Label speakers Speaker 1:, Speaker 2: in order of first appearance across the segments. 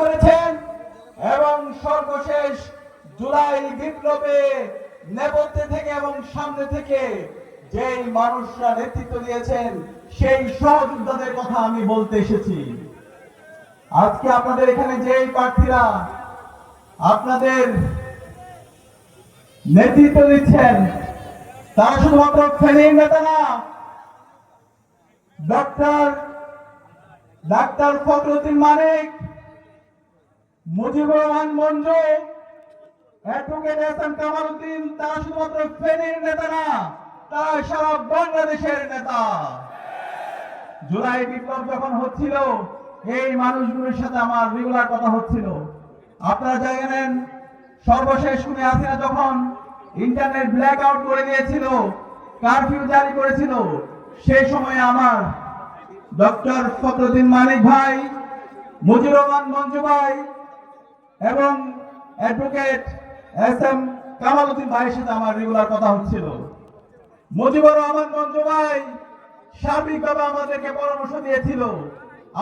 Speaker 1: করেছেন এবং সর্বশেষ জুলাই বিপ্লবে নেপথ্যে থেকে এবং সামনে থেকে যেই মানুষরা নেতৃত্ব দিয়েছেন সেই সহযোদ্ধাদের কথা আমি বলতে এসেছি। আজকে আপনাদের এখানে যেই প্রার্থীরা আপনাদের নেতৃত্ব দিচ্ছেন তারা শুধুমাত্র ফেনীর নেতা না, ডাক্তার ফখরুদ্দিন মানিক, মুজিবুর রহমান মঞ্জু, অ্যাডভোকেট এহসান কামাল উদ্দিন, তারা শুধুমাত্র ফেনীর নেতা না, তারা সারা বাংলাদেশের নেতা। জুলাই বিপ্লব যখন হচ্ছিল এই মানুষগুলোর সাথে আমার রেগুলার কথা হচ্ছিল। আপনারা জানেন সর্বশেষ খুনি হাসিনা যখন ইন্টারনেট ব্ল্যাক আউট করে দিয়েছিল, কারফিউ জারি করেছিল, সেই সময় আমার ডক্টর ফখরুদ্দিন মানিক ভাই, মুজিবুর রহমান মঞ্জু ভাই এবং অ্যাডভোকেট এহসান কামাল উদ্দিন ভাইয়ের সাথে আমার রেগুলার কথা হচ্ছিল। মুজিবুর রহমান মঞ্জু ভাই সার্বিকভাবে আমাদেরকে পরামর্শ দিয়েছিল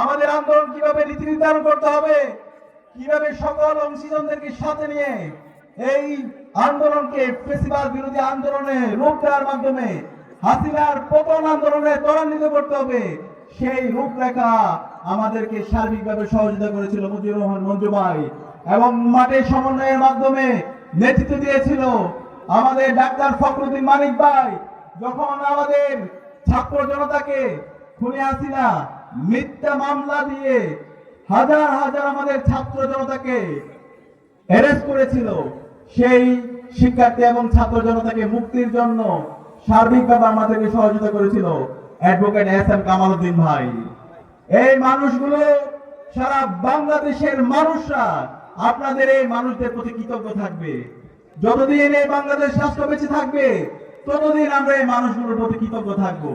Speaker 1: আমাদের আন্দোলন কিভাবে নীতি নির্ধারণ করতে হবে, কিভাবে সকল অংশীদারদেরকে সাথে নিয়ে এই আন্দোলনকে ফেসিবাদ বিরোধী আন্দোলনে রূপ দেওয়ার মাধ্যমে হাসিনার পতন আন্দোলনে ত্বরান্বিত করতে হবে, সেই রূপরেখা আমাদেরকে সার্বিকভাবে সহযোগিতা করেছিল মুজিবুর রহমান মঞ্জু ভাই। এবং মাঠে সমন্বয়ের মাধ্যমে নেতৃত্ব দিয়েছিল আমাদের ডাক্তার ফখরুদ্দিন মানিক ভাই। যখন আমাদের ছাত্র জনতাকে খুনি হাসিনা মিথ্যা মামলা দিয়ে হাজার হাজার আমাদের ছাত্র জনতাকে অ্যারেস্ট করেছিল, সেই শিক্ষার্থী এবং ছাত্র জনতাকে মুক্তির জন্য সার্বিকভাবে আমাদেরকে সহযোগিতা করেছিল অ্যাডভোকেট এহসান কামাল উদ্দিন ভাই। এই মানুষগুলো সারা বাংলাদেশের মানুষরা আপনাদের এই মানুষদের প্রতি কৃতজ্ঞ থাকবে। যতদিন এই বাংলাদেশ রাষ্ট্র বেঁচে থাকবে ততদিন আমরা এই মানুষগুলোর প্রতি কৃতজ্ঞ থাকবো।